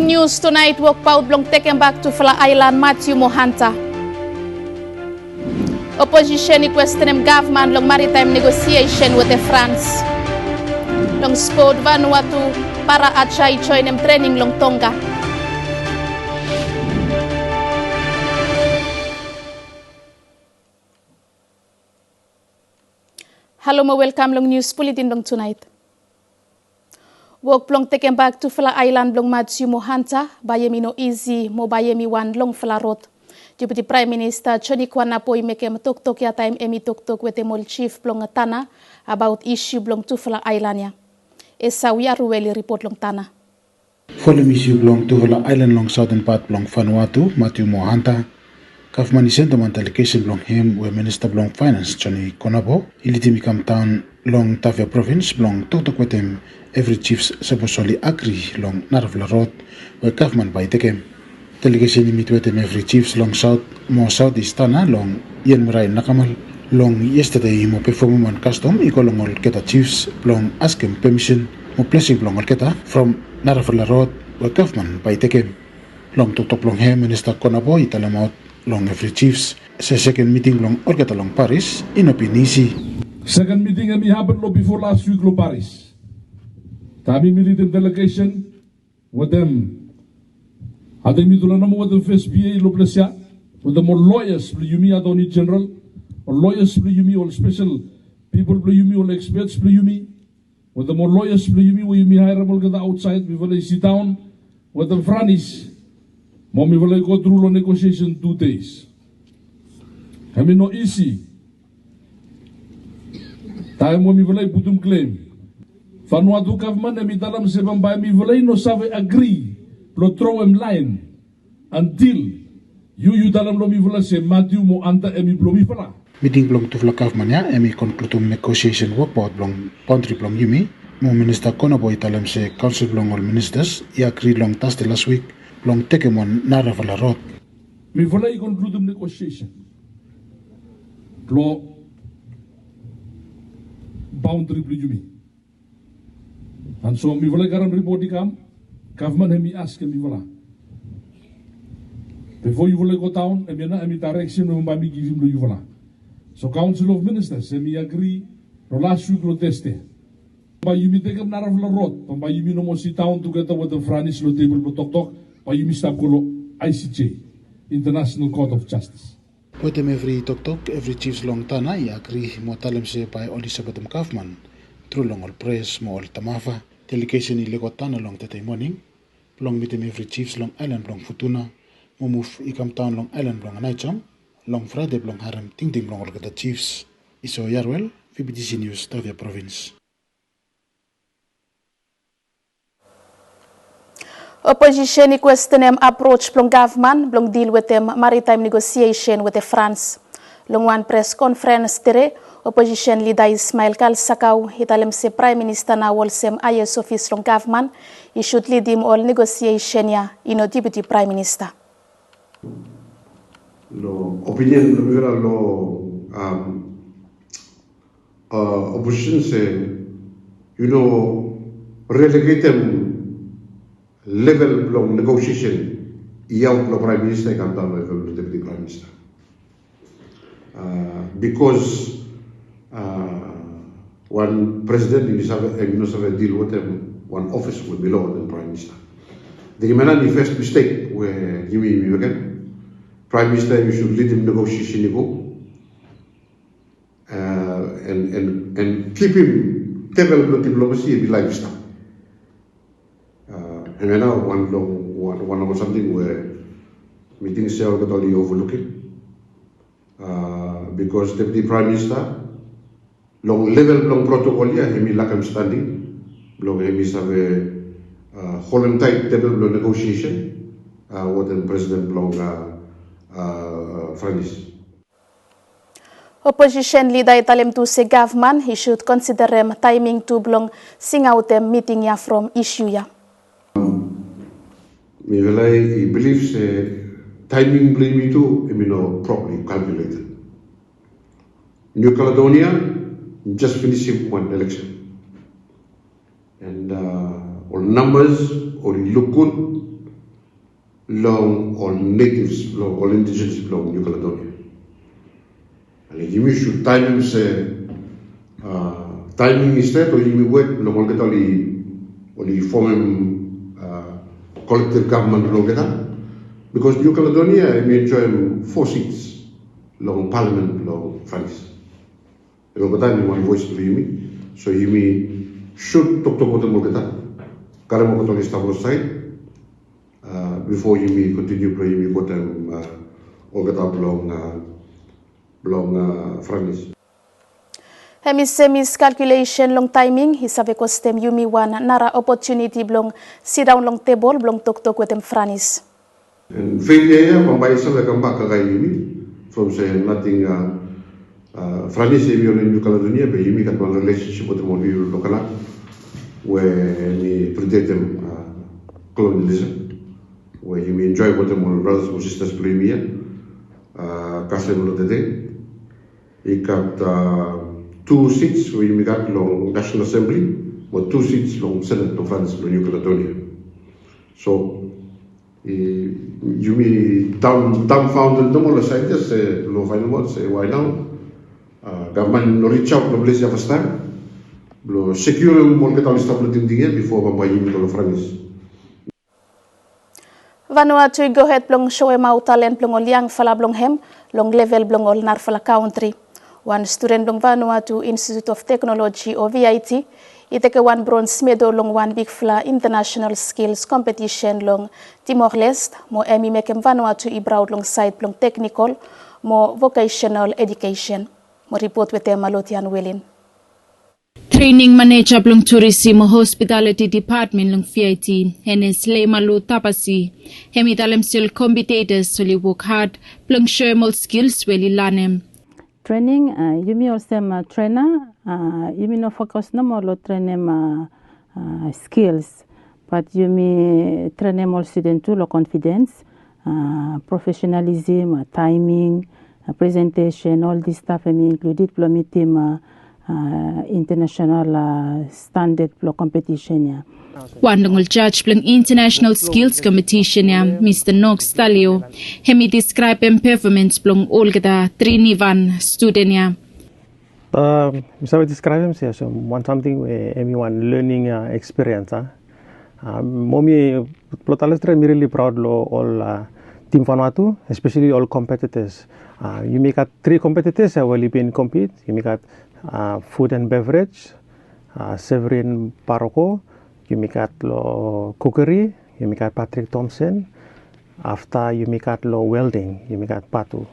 Long news tonight, work out long taken back to Fala Island, Matthew Mohanta. Opposition questioning government long maritime negotiation with the France. Long sport Vanuatu para achai join them training long Tonga. Hello, welcome long news bulletin long tonight. Work long taken back to Fala Island long Matthew Mohanta, bayemi no easy, mo bayemi one long Fala road. Deputy Prime Minister Johnny Kwana poi mekem tok ya time emi tok with the mol chief blong tana about issue blong to Fala Island ya. Esa we are really report long tana. Following issue blong to Fala Island long southern part blong Vanuatu, Matthew Mohanta. Kafmani sentiment allocation blong him we Minister blong Finance Johnny Konabo, ilitimi kam town long Tavia province blong tok with him. Every chiefs supposedly agree long Narvla road where government by the game. Delegation meet with them every chiefs long south, more southeast tana long Yen Murai Nakamal. Long yesterday mo perform on custom iko long all keta chiefs long ask him permission mo blessing long all keta from Narvla road where government by the game. Long top long him Minister Konabo italam out long every chiefs. Sa second meeting long all keta long Paris in Opinisi. Second meeting we happened before last week lo Paris. Kami military delegation with them. Ada mitulah nama with the first BA lo Plesia, with the more lawyers, Yumi Attorney General, or lawyers Yumi, all special people Yumi, all experts Yumi, with the more lawyers Yumi, we Yumi hire them get outside. We will sit down with the Franis. Mommy will go through the negotiation 2 days. Kami no easy. Time mommy will put them claim. Vanuatu government emi dalam sebang bay mi volay no save agree lo throw em line until you dalam lo mi volay se Matthew Mohanta emi blomi pala. Meeting blong to Fla government ya emi conclude negotiation work bout blong country blong Yumi. Mo Minister Konabo italam se council blong all ministers I agree long Thursday last week blong take mon Narvla road. Mi volay conclude negotiation. Lo boundary blo Yumi. And so mi wala garam report ikam, government hemi ask mi wala. Before you wala go down, emi direction no mi give him you wala. So Council of Ministers emi agree no last week lo teste. Ba yumi take Narvla road, pa yumi no mo sit down together with the Franis lo table lo tok, pa yumi stop ko lo ICJ, International Court of Justice. With them every tok, every chief's long tana I agree mo talem se by all the government. Through long all press, mo all tamafa, delegation ilegotan along the morning, long with them every chiefs long island long futuna, mo move ikam town long island long anaicham, long Friday long haram ting long all the chiefs. Iso Yarwell, VBTC News, Tavia Province. Opposition question them approach long government, long deal with them maritime negotiation with the France. Long one press conference today. Opposition leader Ismail Kal Sakau hitalem se Prime Minister na wol sem IS office from government he should lead him all negotiation ya ino Deputy Prime Minister. Lo opinion lo opposition se relegate them level of negotiation iyaw lo Prime Minister kan ta level Deputy Prime Minister because one president in deal with them, one office will be lower than Prime Minister. The Yemenani first mistake where you again, Prime Minister you should lead him negotiation and keep him table of diplomacy and lifestyle. And now one of something where meetings are totally overlooking because Deputy Prime Minister long level long protocol ya hemi lakam standing long hemi save hold tight table long negotiation with the president long France. Opposition leader italem to say government he should consider timing to belong sing out them meeting ya from issue ya. Me I believe say timing blame to properly calculated. New Caledonia just finishing one election, and all numbers or look good long all natives long all indigenous long New Caledonia. And yimi should timing se timing is that or yimi wet long all kita oli form collective government long kita because New Caledonia yimi enjoy 4 seats long parliament long France. Long kita ni one voice to yimi so yimi should talk about them all kita. Kalau mau kita establish side. Before you continue playing, you got them all get up long friends. Hemis calculation long timing hisabe kostem yumi wan nara opportunity blong sit down long table blong tok with them franis. And failure pambai sa come back kay yumi from saying nothing franis if you're in New Caledonia but yumi got one relationship with the more local where we predict them colonialism. Where you enjoy what the brothers and sisters play me, Castle today. He got 2 seats where you got long National Assembly, but 2 seats long Senate of France for New Caledonia. So you me dumbfounded no more scientists say low final say why now? Government no reach out no place first time. Lo secure more get all stuff before by you to France. Vanuatu go ahead blong show mau talent blong oliang fala blong hem long level blong ol nar fala country. One student blong Vanuatu Institute of Technology or VIT iteke one bronze medal long one big fla international skills competition long Timor-Leste mo emi mekem Vanuatu ibraud long side blong technical mo vocational education. Mo report with Malotian Willing. Training manager blong tourism hospitality department long VIT henes le malu tapasi hemi dalem sil competitors soli work hard blong share more skills weli lanem training you me also trainer you me no focus no more lo trainem skills but you me train more student to lo confidence professionalism timing presentation all this stuff I mean included diplomatic team international standard for competition ya. Wandongol judge plang international skills competition ya Mr. Knox Talio hemi describe performance plang olgada Trinivan student ya. Bisa describe him say so want something where everyone learning experience momi plotalistre me really proud lo all team Vanuatu especially all competitors you make 3 competitors will been compete you make food and beverage, Severin Paroko, you make at lo cookery, you make at Patrick Thompson, after you make at lo welding, you make at Patu.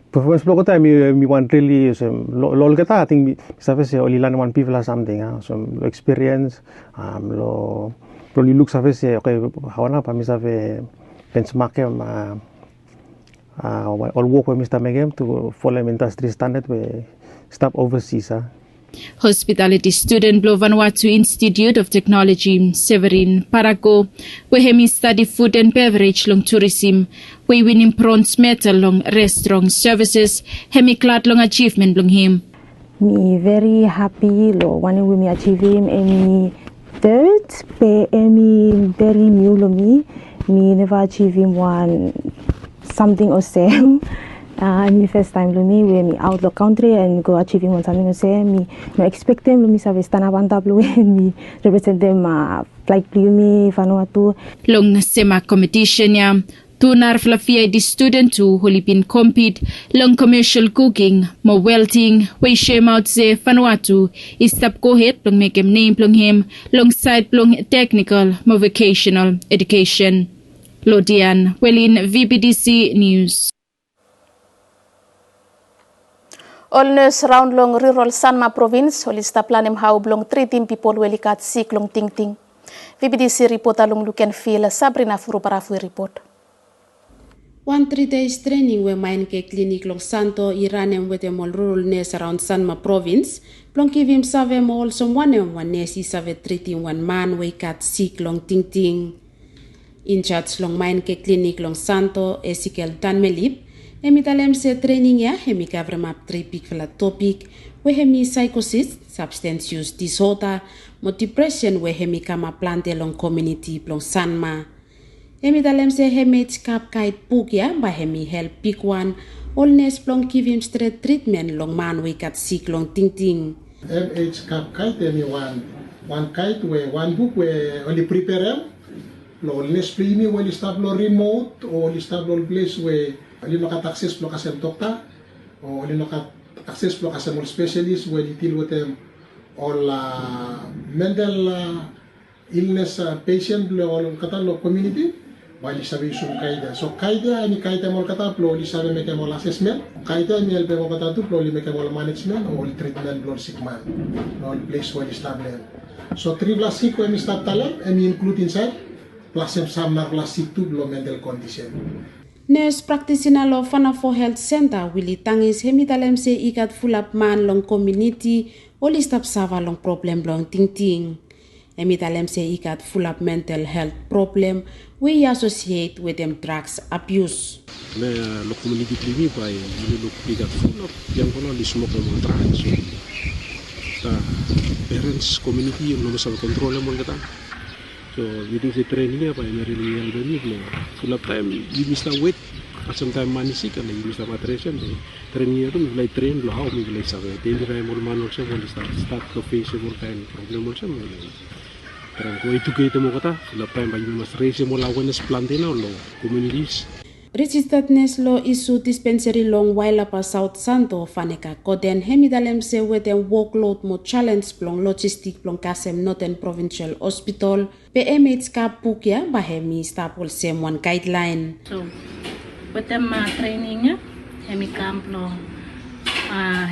Performance block time you want really lol kata I think service only learn one people or something so experience lo probably look service okay how na pa mi save benchmark all work with Mr. Megem to follow industry standard we stop overseas. Hospitality student Blo Vanuatu Institute of Technology Severin Parago where he study food and beverage long tourism we winning bronze medal long restaurant services hemi clad long achievement long him. Me very happy lo when we achieve him any third pe any very new lo me never achieve him one something or same me first time lo me when me out the country and go achieving one something or same me no expect them lo me save stand up on tableau and me represent them like me Vanuatu long sema competition ya tunar flafia di student to holipin compete long commercial cooking mo welding we share out ze Vanuatu is stop go ahead long make him name long him long side long technical mo vocational education. Lodian, Welin VBTC News. All nurse round long rural Sanma province, holista planem how blong 3 team people welikat sik long ting ting. VBTC report along look and feel Sabrina Furu Parafu report. 3 days training we main ke clinic long Santo Iranem with them all rural nurse around Sanma province. Plong kivim save mall some one nurse save treating one man we kat sik long ting ting. In charge long main ke clinic long Santo Ezekiel Tanmelip hemi talem se training ya hemi cover map 3 big flat topic we hemi psychosis substance use disorder mo depression we hemi kama plante long community long Sanma Hemi dalem se hemage kap kite pugia ba hemi help pick one. All nes plong give him straight treatment long man we kat sick long ting. MH cap kite hemi one kite where one book where only prepare him. Lo nes plimi where start lo remote or start lo place where only no kat access lo kasem doctor or only no kat access lo kasem specialist where deal with them all mental illness patient lo kata lo community. Bali sabi sum kaida. So kaida ni kaida mo kata plo li sabi make mo assessment. Kaida ni elpe mo kata tu plo li make mo management or treatment plo sick man. No place where stable. So 3 plus 6 when start talent and include inside plus some plus 6 to plo mental condition. Nurse practitioner lo fana for health center willi tangis hemi dalem se ikat full up man long community oli stop sava long problem long ting. Hemi dalem se ikat full up mental health problem we associate with them drugs abuse. Lo community plimi pa ini lo ikat full up yang kono di smoke mo drugs. Parents community yang no sabe control mo kata. So within the training apa yang really yang ini lo full up time you must wait sometimes manisik and you must matration training itu mulai train lo how mulai sabe jadi kayak mau manor saya mau start ke face mau kayak problem saya mau terang ko itu kita mau kata full up time bagi mas race mau lawan plantina lo communities. Registeredness lo isu dispensary long while apa South Santo faneka koden hemi dalem se weten workload mo challenge plong logistic plong kasem Northern Provincial Hospital PMH ka pukia ba hemi stapol sem one guideline. So with them training hemi camp lo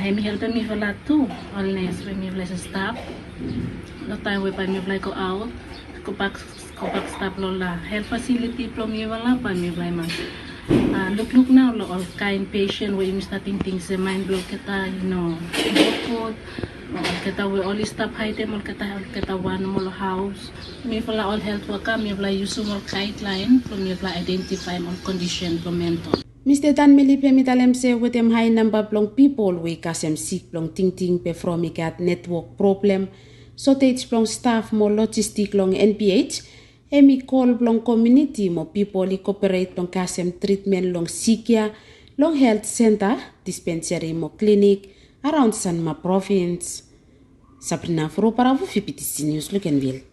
hemi help me for that too always when me bless staff no time we pa me go out go back staff lo la health facility plong me wala pa me man. Look now lo all kind patient we starting things mind blow kita food kita we only stop high them kita one more house me for all health worker me apply use more guideline from me apply identify more condition from mental. Mr. Dan Milipe mitalem se with them high number plong people we kasem sick plong ting pe from me got network problem shortage plong staff more logistic long NPH Emi call long community mo people li cooperate long kasem treatment long sikia long health center dispensary mo clinic around Sanma province. Sabrina Furo para VBTC News Lukenville.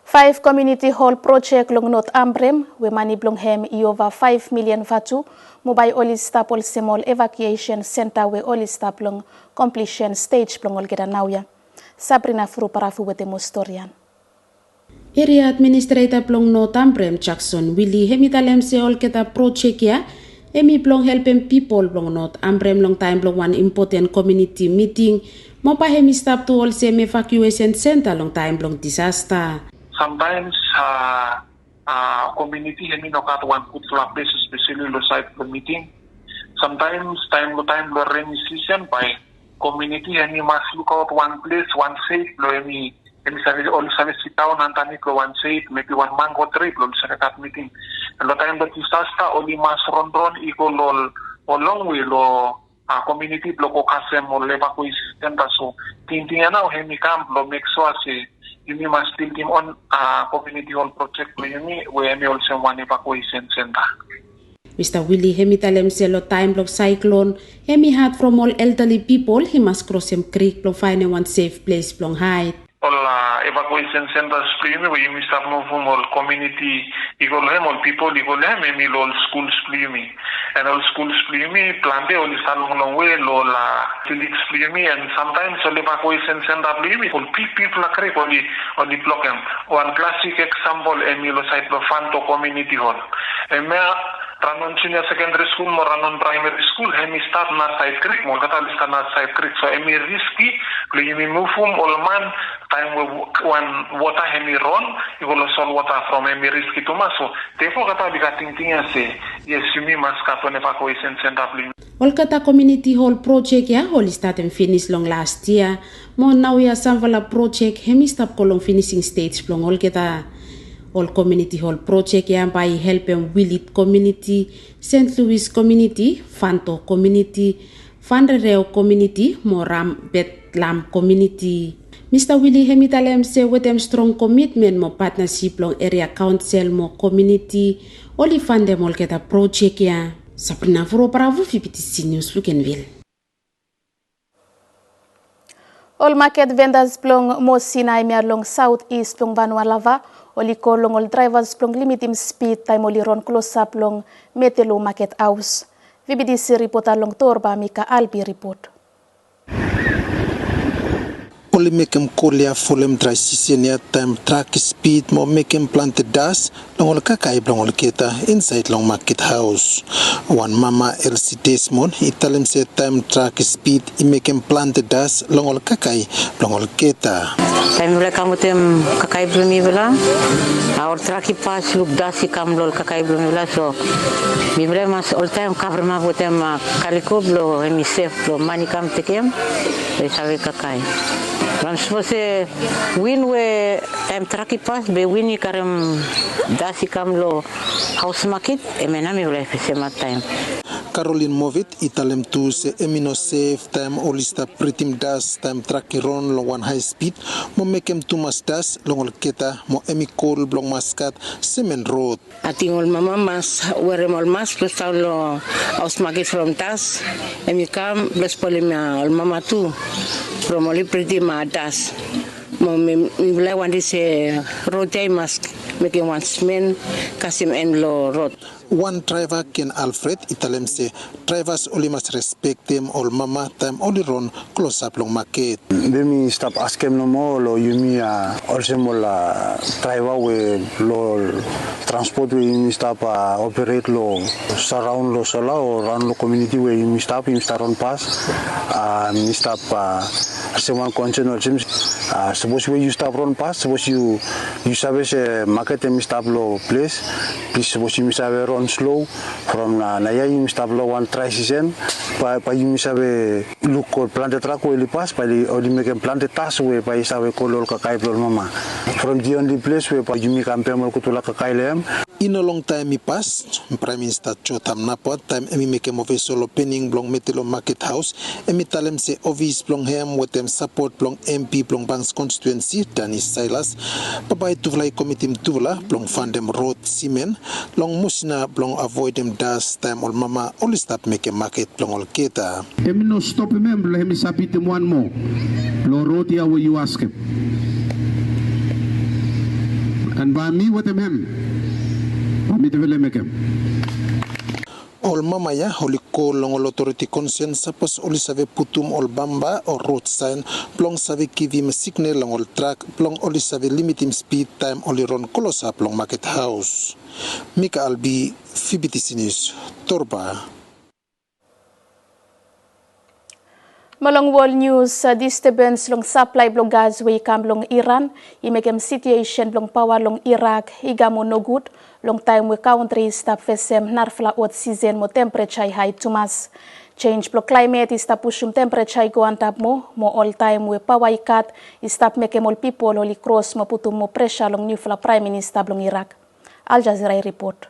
5 community hall project long North Ambrem we mani blong hem I over 5 million vatu mobile oli stapol semol evacuation center we oli stap long completion stage plong ol geda nauya. Sabrina Furo para VBTC Storian. Area Administrator plong North Ambrem Jackson Willie hemitalem se ol keta project ya emi plong helping people plong North Ambrem long time plong one important community meeting mo pa hemi stop to all same evacuation center long time plong disaster. Sometimes community hemi no kat one put la place especially lo site the meeting. Sometimes time lo rainy season by community hemi must look out one place one safe lo hemi sabi all sabi sit down antani ko one safe maybe one mango trip lo sa kat meeting. Lo time lo disaster only mas ron iko lo long way lo community lo ko kasem mo evacuation so tintinga na hemi camp lo make sure say you must still team on community hall project lo yumi we hemi also one evacuation center. Mr. Willie hemitalem selo time block cyclone hemi had from all elderly people he must cross him creek to find one safe place plong hide. All evacuation centers plimi we mi start move all community igol hem all people igol hem emi all schools plimi and all schools plimi plante all start long way lo la clinics plimi and sometimes all evacuation center plimi all people la creek only block them. One classic example emi lo site lo fanto community hall ranon senior secondary school mo ranon primary school hemi start na side creek mo kata start na side creek so emi risky plimi move all man time when water hemi run you will solve water from emi risky to maso therefore kata bigating se yes you must cap on evacuation center plimi all kata community hall project ya all start and finish long last year mo now ya samvala project hemi stop kolong finishing stage plong all kata all community hall project yang by help and Willit community, St. Louis community, Fanto community, Fanrereo community, Moram Betlam community. Mr. Willie Hemitalem say with them strong commitment mo partnership long area council mo community oli fande mo keta project ya Sabrina Furo para VBTC News Lukenville. All market vendors plong mo Sinai mer long southeast plong Vanuatu oli ko long all drivers plong limiting speed time oli ron close up long Metelo Market House. VBTC reporter long Torba Mika Albi report. Only make him kolia fulem dry sisenia time track speed mo make him plant the das long kakai blong keta inside long market house. One mama LC Desmond he tell him say time track speed he make him plant the das long kakai blong keta. Time wala kamu tem kakai blumi wala. Our track pass look dasi kam lol kakai blumi wala so. Bimre mas all time cover ma botem kaliko blo hemi safe blo money kam tekem. Sabe kakai. Ram se win we time track pass be wini karem dasi kam lo house market emenami wala fese time. Caroline Movit italem tu se emino safe time olista pritim das time track ron long one high speed mo mekem tu mas das long keta mo emikol blong maskat semen road. Atingol mama mas were mol mas plus lo house market from das emikam plus polimia al mama tu from oli pritim das mo mi wala wandi se road mas making one semen kasim en lo road. One driver Ken Alfred italem se drivers only must respect them all mama time only run close up long market. Demi stop askem no more lo yumi also mola driver we lo transport we yumi stop operate lo surround lo sola or run lo community we yumi stop on pass mi stop someone concern or suppose we you stop run pass suppose you service market mi stop lo place please suppose you service run slow from naya you stop lo one try season pa you sabe look or plant track we pass pa di only make plant task we pa sabe color kakai plor mama from the only place we pa you make campaign ko tula kakai lem in a long time mi pass Prime Minister Chotam Napot time emi make him of a solo penning blong Metelo Market House emi talem se office blong hem with them support blong MP blong Banks constituency Danis Silas papai tuvlai committee tuvla blong fandem road cement long musina blong avoid them das time all mama only stop make a market blong all keta emi no stop him blong hemi sapit them one more blong road ya where you ask him and by me with him all mama ya holi ko long authority consent sapos oli save putum ol bamba or road sign plong save kivim signal long ol track plong oli save limiting speed time oli ron close up long market house. Mika Albi VBTC News Torba. Malong world news disturbance long supply blong gas way kam long Iran imegem situation blong power long Iraq igamo no good long time we country stop fesem narfla ot season mo temperature high tumas change blong climate is pushum temperature go antap mo all time we power cut stop make all people holy cross mo putum mo pressure long new prime minister blong Iraq. Al Jazeera report.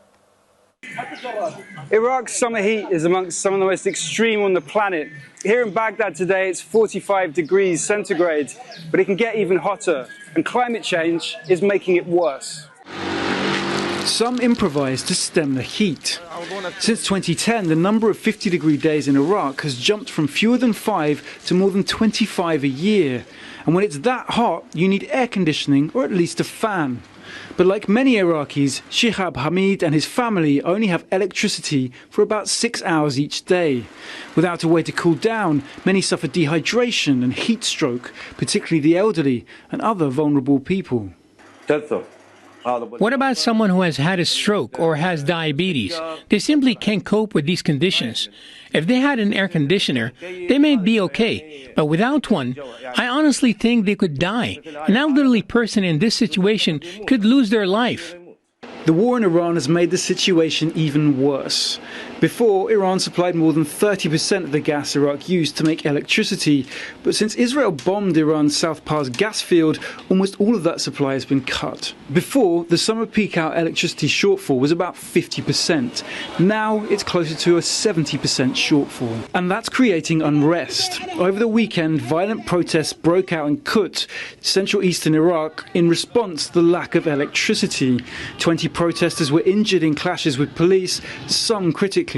Iraq's summer heat is amongst some of the most extreme on the planet. Here in Baghdad today, it's 45 degrees centigrade, but it can get even hotter, and climate change is making it worse. Some improvise to stem the heat. Since 2010, the number of 50-degree days in Iraq has jumped from fewer than 5 to more than 25 a year. And when it's that hot, you need air conditioning or at least a fan. But like many Iraqis, Shihab Hamid and his family only have electricity for about 6 hours each day. Without a way to cool down, many suffer dehydration and heat stroke, particularly the elderly and other vulnerable people. What about someone who has had a stroke or has diabetes? They simply can't cope with these conditions. If they had an air conditioner, they may be okay, but without one, I honestly think they could die. An elderly person in this situation could lose their life. The war in Iran has made the situation even worse. Before, Iran supplied more than 30% of the gas Iraq used to make electricity, but since Israel bombed Iran's South Pars gas field, almost all of that supply has been cut. Before, the summer peak hour electricity shortfall was about 50%. Now it's closer to a 70% shortfall. And that's creating unrest. Over the weekend, violent protests broke out in Kut, central eastern Iraq, in response to the lack of electricity. 20 protesters were injured in clashes with police, some critically.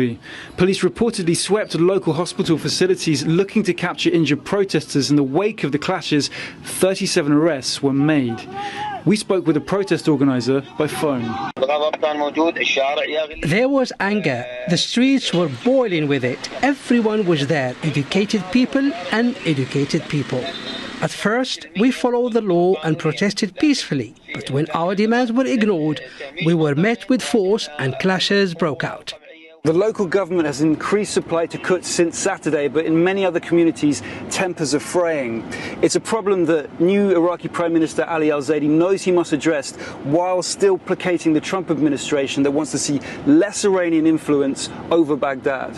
Police reportedly swept local hospital facilities looking to capture injured protesters. In the wake of the clashes, 37 arrests were made. We spoke with a protest organizer by phone. There was anger. The streets were boiling with it. Everyone was there, educated people and uneducated people. At first, we followed the law and protested peacefully, but when our demands were ignored, we were met with force and clashes broke out. The local government has increased supply to Kut since Saturday, but in many other communities, tempers are fraying. It's a problem that new Iraqi Prime Minister Ali al-Zaidi knows he must address while still placating the Trump administration that wants to see less Iranian influence over Baghdad.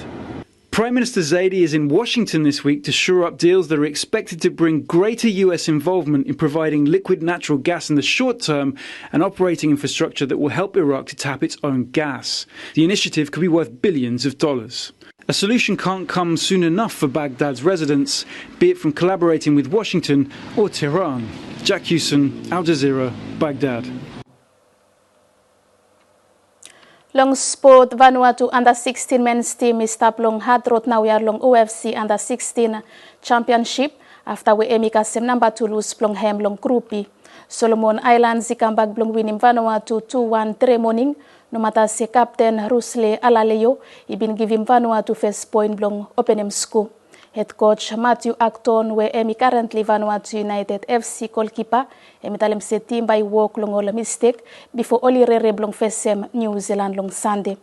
Prime Minister Zaidi is in Washington this week to shore up deals that are expected to bring greater US involvement in providing liquid natural gas in the short term and operating infrastructure that will help Iraq to tap its own gas. The initiative could be worth billions of dollars. A solution can't come soon enough for Baghdad's residents, be it from collaborating with Washington or Tehran. Jack Hewson, Al Jazeera, Baghdad. Long sport Vanuatu under-16 men's team is stop long hard road now we are long OFC under-16 championship after we emika sem number 2 lose plong hem long grupi. Solomon Islands ikambag plong winim Vanuatu 2-1 3 morning no matter se captain Rusle Alaleyo ibin give him Vanuatu first point plong openem school. Head coach Matthew Acton we emi currently Vanuatu United FC goalkeeper emi talem se team by work long all mistake before oli rere blong fesem New Zealand long Sunday.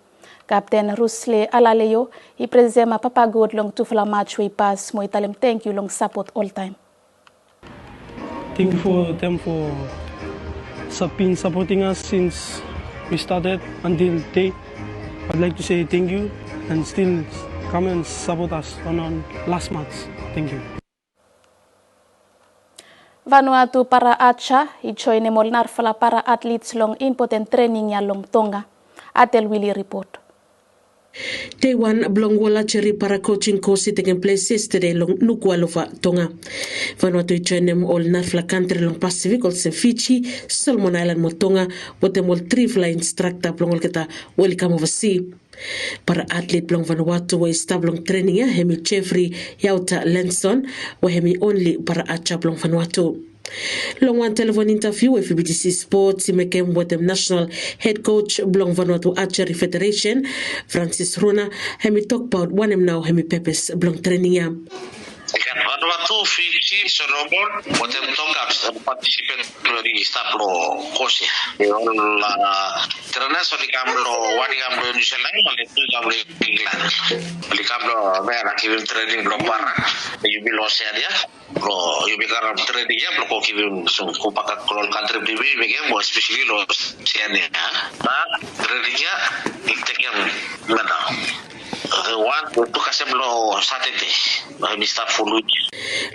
Captain Rusle Alaleyo he presema papa good long tufla match we pass mo italem thank you long support all time. Thank you for them for supporting us since we started until today. I'd like to say thank you and still come and support us on last match. Thank you. Vanuatu para acha ijoine molnar fala para athletes long important training ya long Tonga. Atel Willy report. Day one blong wala cheri para coaching course taking place yesterday long Nukualofa Tonga. Vanuatu ijoine all narfla country long Pacific also Fiji, Solomon Island mo Tonga, with them all 3 fly instructor blong kita welcome overseas. Para athlete blong Vanuatu wa stablong training ya hemi Jeffrey Yauta Lenson wa hemi only para acha blong Vanuatu. Long one telephone interview with VBTC Sports imekem with the national head coach blong Vanuatu Archery Federation Francis Runa hemi talk about one him now hemi pepes blong training ya. Vanuatu Fiji Solomon potem Tonga participate di stablo course. Terus di kamlo wadi kamlo New Zealand malah itu kamlo England. Di kamlo merah kirim training belum parah. Yubi losia dia. Lo yubi karam training ya belum kirim kumpakat kolon country bibi begini mau especially losia ni. Nah trainingnya ikutnya mana? One untuk kasih belum Saturday. Kami start follow.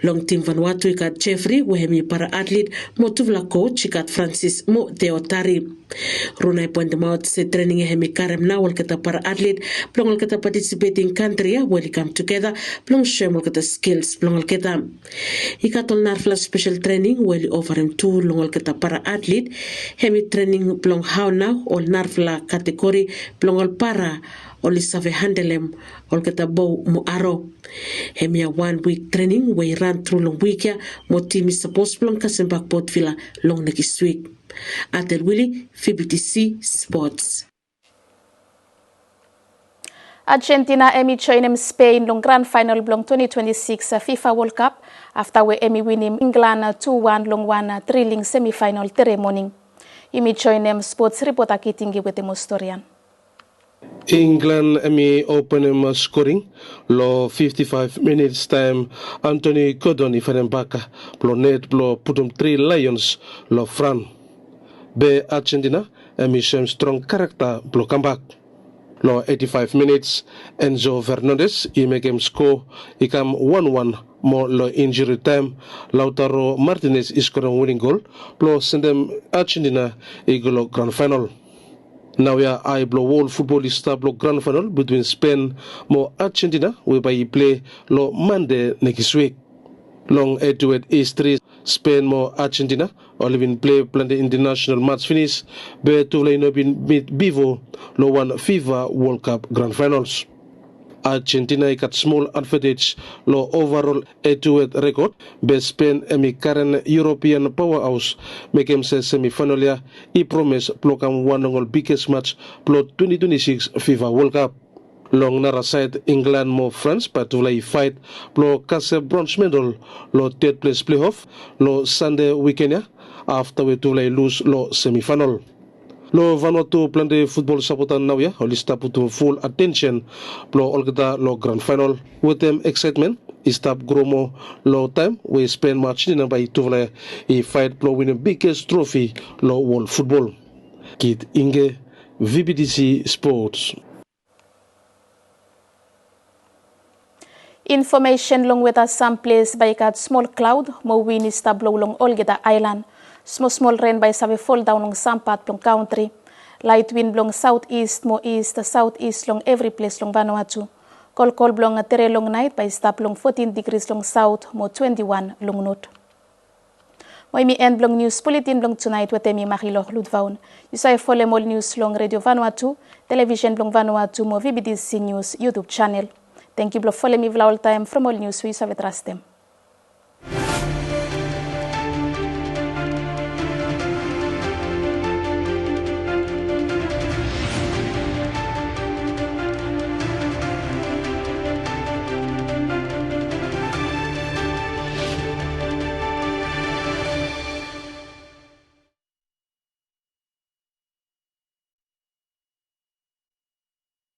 Long team Vanuatu ikat Jeffrey wahemi para atlet motuvla coach ikat Francis mo Teotari. Runai point them out se training hemi karem na wal kata para atlet plong wal kata participating country ya will come together plong share wal kata skills plong wal kata ikat ol narfla special training will offer him tool long wal kata para atlet hemi training plong how now ol narfla kategori plong wal para oli save handelem ol kata bow mo aro hemia 1 week training we run through long week ya mo team is supposed plong kasembak pot villa long next week. Atel Willy VBTC Sports. Argentina emi joinem Spain long grand final blong 2026 FIFA World Cup after we emi winning England 2-1 long 1 thrilling semi-final ceremony. Emi joinem sports reporter kitingi with the historian. England open scoring lo 55 minutes time Anthony Gordon Ifenembaka lo net lo putum 3 Lions lo Fran be Argentina show strong character lo comeback Lo 85 minutes, Enzo Fernandez make him score. He come 1-1 more lo injury time. Lautaro Martinez is scoring winning goal. Plus send them Argentina igolo grand final. Now we are I blow world footballista blow grand final between Spain more Argentina whereby he play lo Monday next week. Long 8-8 history Spain more Argentina or even play plan the international match finish be to play no meet Bivo lo one FIFA World Cup grand finals. Argentina got small advantage lo overall 8-8 record be Spain emi current European powerhouse make him say semi-final ya he promise plokam one of biggest match plot 2026 FIFA World Cup. Long nara side England more France particularly fight lo kase bronze medal lo third place playoff lo Sunday weekend ya after we to lose lo semi-final. Lo Vanuatu plan de football supporter now ya holista put full attention lo olgata lo grand final with them excitement stop gromo lo time we spend match in by to he fight lo win the biggest trophy lo world football. Kid Inge VBTC Sports. Information long with us some place by kat small cloud mo wind is tablow long Olgeta Island. Small rain by save fall down long some part long country. Light wind blong southeast mo east southeast long every place long Vanuatu. Cold blong tere long night by stop long 14 degrees long south mo 21 long north. Mo mi end blong news bulletin blong tonight with me Mahilo Ludvaun. You say follow more news long Radio Vanuatu, television blong Vanuatu mo VBTC News YouTube channel. Thank you for following me all time from all news we have trust them.